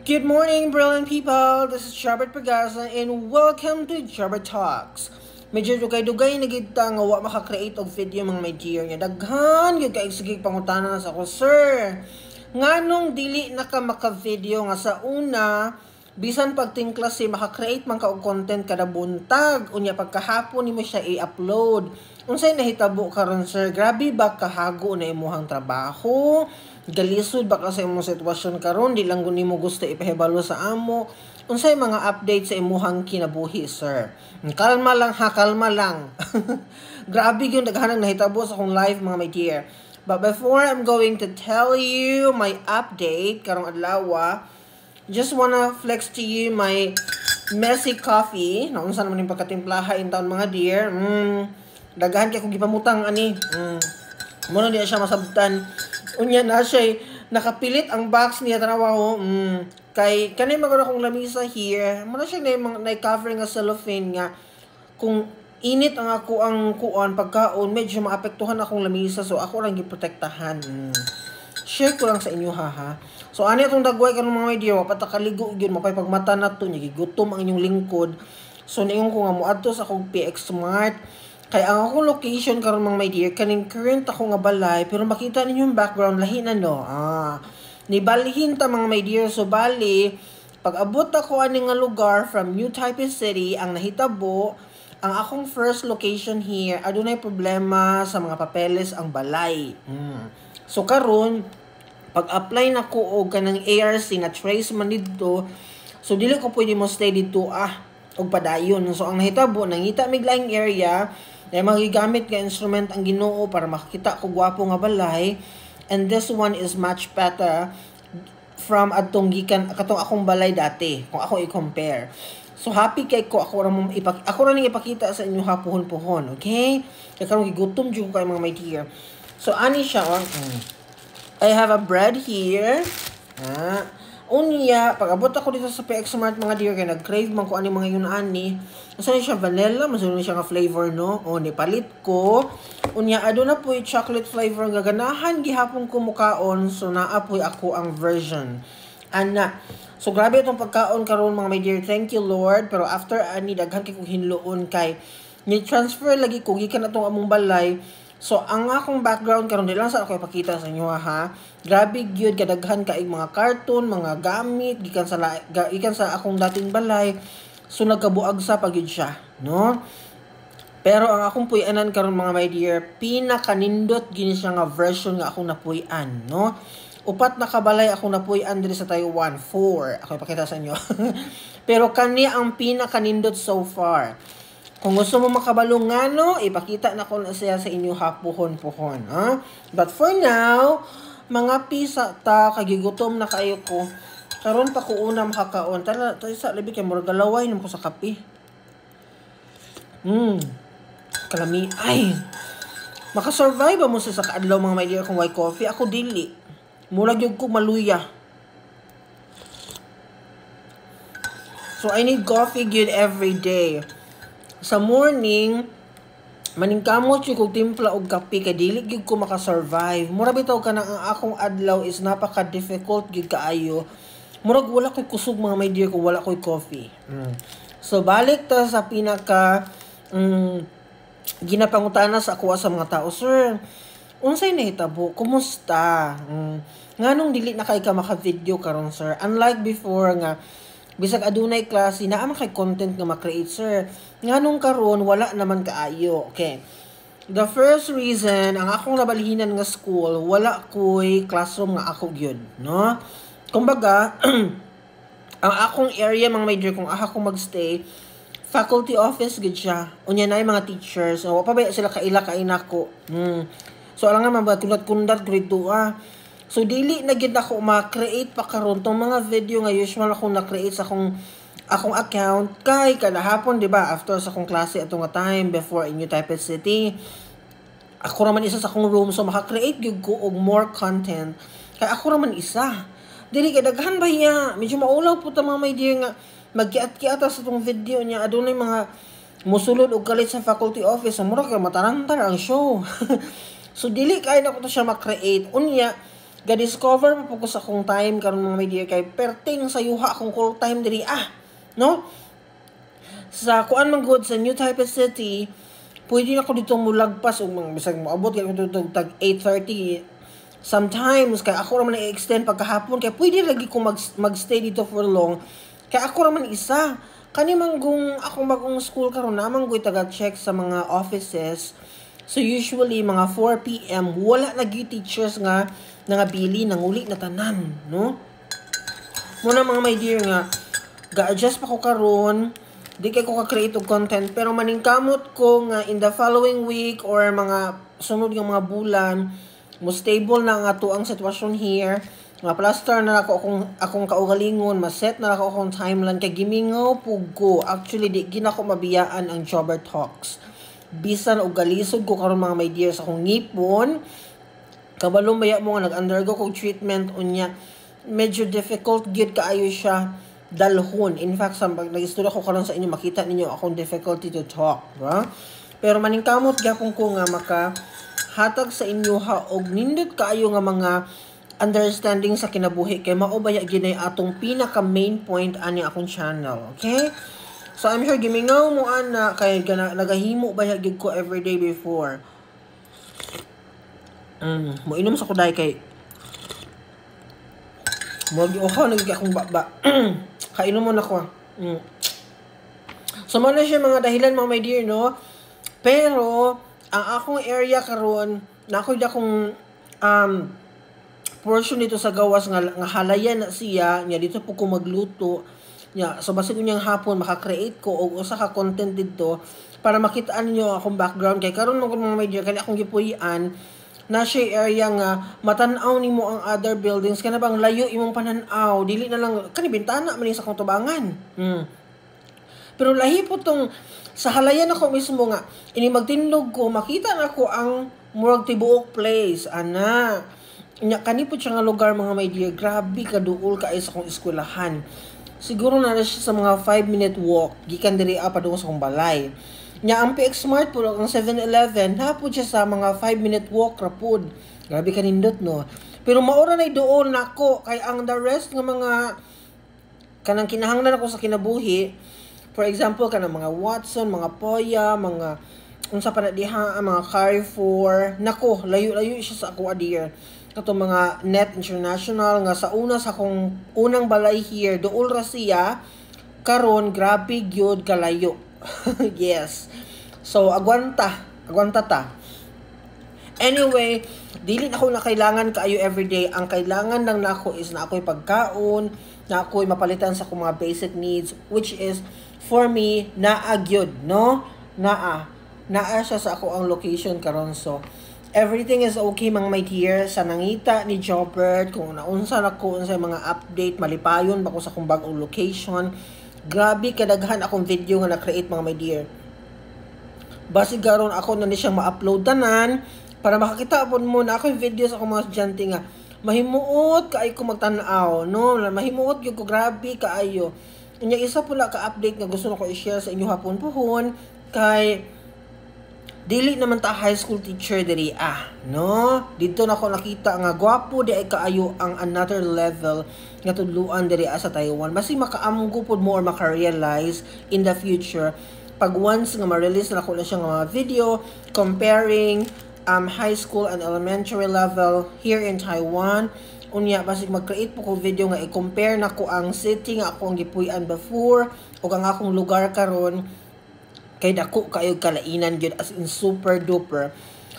Good morning, brilliant people. This is Jarbert Pagasa and welcome to Jarbert Talks. Medyo dugay-dugay na gid ta nga wa maka-create og video mga my dear nya. Daghan gyud kay sige pangutana sa ako, sir. Nganong dili na ka maka-video nga sa una bisan pagtingkla si maka-create man ka og content kada buntag unya pagkahapon nimo siya i-upload. Unsay nahitabo karon, sir? Grabe ba kahago na imuhang trabaho? Galisod ba ka sa imong sitwasyon karon? Di lang guni mo gusto ipahibalo sa amo. Unsay mga update sa imuhang kinabuhi, sir? Kalma lang ha, kalma lang. Grabe yung daghanang nahitabo sa akong live mga my dear. But before I'm going to tell you my update karong adlaw, just wanna flex to you my messy coffee. Na unsa naman yung pagkatimplaha in taon mga dear. Daghan kay kung gipamutang ani. Muna di siya masabtan. Unya na siya nakapilit ang box niya tanawa ho. Kay kanay magana kong lamisa here. Muna siya na cover nga cellophane nga kung init ang ako ang kuan pagkaon medyo maapektuhan akong lamisa so ako lang giprotektahan. Share ko lang sa inyo ha. So ani atong dagway karon mga video patakaligo gyud mapay pagmata nato nya gigutom ang inyong lingkod. So niyon ko nga moadto sa akong PX Smart. Kaya ang akong location karon mga my dear, kaning current ako nga balay, pero makita ninyo yung background, lahi na no. Nibalihin ta mga my dear, so bali, pag abot ako ani nga lugar from New Taipei City, ang nahitabo, ang akong first location here, adunay problema sa mga papeles ang balay. So karon pag-apply na ko og kanang ARC na trace man dito, so dili ko pwede mo stay dito og padayon. So ang nahitabo, nangita mig laing area, na magigamit nga instrument ang Ginoo para makita ko gwapo nga balay. And this one is much better from atong gikan katong akong balay dati kung ako i-compare. So happy kay ko ako ra ning ipakita sa inyo hapuhon-puhon, okay? Kay karon gigutom jud ko kay mga my dear. So ani siya I have a bread here. Unya, pag abot ako dito sa PX Smart mga dear, kaya nag-crave man ko ani mga yun ani. Masa siya vanilla, masa siya nga flavor no. Nipalit ko. Unya, aduna po yung chocolate flavor nga ganahan gihapon ko mukaon, so naapoy ako ang version. Ana. So grabe itong pagkaon karon mga my dear. Thank you Lord. Pero after ani daghan kay kong hinluon kay ni transfer lagi ko gikan atong among balay. So, ang akong background karon di lang sa ako ipakita sa inyo ha. Grabe gyud kadaghan kaig mga cartoon, mga gamit gikan sa akong dating balay. So nagkabuag sa pagyud siya, no? Pero ang akong puy-anan karon mga my dear, pinakanindot gini siya nga version nga akong napuy-an, no? Upat na kabalay akong napuy-an diri sa Taiwan, 4. Ako ipakita sa inyo. Pero kani ang pinakanindot so far. Kung gusto mo makabalong nga no, ipakita na ko na siya sa inyo hapuhon-puhon. But for now, mga pisa ta, kagigutom na kayo ko. Karon pa ko una makakaon. Tara, tayo sa labi kay murag galaway namo ko sa kape. Kalami. Ay, makasurvive ba mo sa kaadlaw mga my dear kung white coffee? Ako dili. Murag yung ko maluya. So I need coffee good every day. Sa morning, maningkamot yung kong timpla og kape, kay dili gyud ko makasurvive. Mura bitaw ka na ang akong adlaw is napaka-difficult gyud kaayo. Murag wala ko'y kusog mga my dear kung wala ko'y coffee. So balik ta sa pinaka ginapangutana sa ako sa mga tao, sir. Unsay nahitabo? Kumusta? Nganong dili na kay ka maka-video karon, sir? Unlike before nga bisag adunay klase na man kay content nga ma-create, sir. Nganong karon wala naman kaayo. Okay. The first reason ang akong nabalhinan nga school wala koy classroom nga ako gyud, no? Kumbaga ang akong area mga my dear kung ako magstay faculty office gid siya. Unya nay mga teachers. So pa ba sila kaila nako. So alang nga kundat-kundat grade 2 So, dili na gid ako ma-create pa karon tong mga video nga usual ako na-create sa akong account kay kada hapon, di ba? After sa akong klase atong time before in New Taipei City. Ako raman isa sa akong room so maka-create gyud ko og more content. Kay ako raman isa. Dili kay daghan ba ya? Medyo maulaw po ta mga my dear nga magkiat-kiata sa tong video niya. Adunay mga musulod og kalit sa faculty office. Mura kay matarantar ang show. So, dili kay na ko to siya ma-create. Unya, ga-discover pa po ko sa akong time karon mga my dear kay perting sa yuha akong call time diri no? Sa kuan man good sa New Taipei City, pwede na ko dito mulagpas og bisag moabot kay dito tag 8:30. Sometimes kay ako ra man i-extend pagkahapon kay pwede lagi ko magstay dito for long. Kay ako ra man isa. Kani man kung akong bagong school karon naman ko taga-check sa mga offices. So usually mga 4 PM wala na gyud teachers nga bili nanguli na tanan, no? Muna mga my dear nga ga-adjust pa ko karon, di kay ko ka-create og content pero maningkamot ko nga in the following week or mga sunod nga mga bulan mo stable na nga to ang sitwasyon here. Nga plaster na ako akong kaugalingon, maset na ako akong timeline kay gimingaw pug ko. Actually di gina ko mabiyaan ang Jobber Talks. Bisan og galisod ko karon mga my dear sa akong ngipon. Kabalo maya mo nga nag-undergo kog treatment unya. Medyo difficult gyud kaayo siya dalhon. In fact, sa nag-istorya ko karon sa inyo makita ninyo akong difficulty to talk, ba? Pero maningkamot gyapon ko nga makahatag sa inyo ha og nindot kaayo nga mga understanding sa kinabuhi kay mao baya ginay atong pinaka main point ani akong channel, okay? So I'm sure gimingaw mo ana kay nagahimo baya gid ko everyday before. Mo inom sa kuday kay mo nagig akong baba. Kainom mo na ko. So mo na siya mga dahilan mga my dear, no? Pero ang akong area karon na ako dakong portion dito sa gawas nga halayan na siya nya dito po ko magluto nya so basig unyang hapon maka-create ko og usa ka content dito para makitaan niyo akong background kay karon mga my dear kani akong gipuy-an na siya area nga matan-aw nimo ang other buildings kana bang layo imong panan-aw dili na lang kani bintana man sa akong tubangan. Pero lahi po tong sa halayan ako mismo nga ini magtindog ko makita na ko ang murag tibuok place ana. Nya kani po siya nga lugar mga my dear, grabe kaduol kaay sa akong eskwelahan. Siguro na siya sa mga 5-minute walk gikan diri padung sa akong balay. Nya ang PX Smart po ang 7-Eleven hapon siya sa mga 5-minute walk ra pud. Grabe kanindot no. Pero maura na doon nako kay ang the rest nga mga kanang kinahanglan ako sa kinabuhi. For example kanang mga Watson, mga Poya, mga unsa pa na diha mga Carrefour, nako layo-layo siya sa ako dear. Kato mga Net International nga sa una sa akong unang balay here dool ra siya karon grabe gyud kalayo. Yes. So agwanta ta. Anyway, dili na ako na kailangan kaayo everyday. Ang kailangan lang nako is na ako'y pagkaon, na ako'y mapalitan sa akong mga basic needs which is for me naa gyud, no? Naa siya sa ako ang location karon so everything is okay mga my dear sa nangita ni Jobert kung naunsa na ko unsay mga update malipayon ba ko sa akong bagong location. Grabe kadaghan akong video nga na-create mga my dear. Basi garon ako na ni siyang ma-upload tanan para makakita po mo na ako yung video sa akong mga estudyante nga mahimuot kaayo ko magtan-aw, no? Mahimuot gyud ko grabe kaayo. Unya isa pula ka update nga gusto nako i-share sa inyo hapon pohon kay dili naman ta high school teacher diri no? Dito na ko nakita nga gwapo di ay kaayo ang another level nga tudluan diri sa Taiwan. Basi makaamgo pud mo or maka-realize in the future pag once nga ma-release na ko na siya nga mga video comparing high school and elementary level here in Taiwan. Unya basig mag-create po ko video nga i-compare na ko ang city nga ako ang gipuy-an before o ang akong lugar karon kay dako kayo kalainan gyud as in super duper.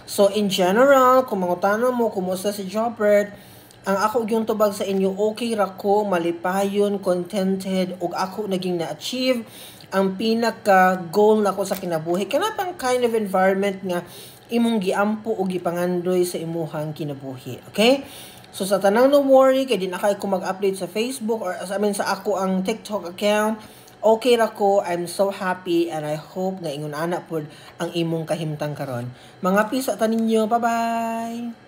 So in general, kung mangutana mo kumusta si Jobert, ang ako yung tubag sa inyo okay ra ko, malipayon, contented ug ako naging na-achieve ang pinaka goal nako sa kinabuhi. Kana pang kind of environment nga imong giampo ug gipangandoy sa imuhang kinabuhi. Okay? So sa tanang no worry kay di na kay ko mag-update sa Facebook or sa ako ang TikTok account. Okay ra ko, I'm so happy and I hope nga ingon ana pod ang imong kahimtang karon. Mga pisa ta ninyo, bye-bye.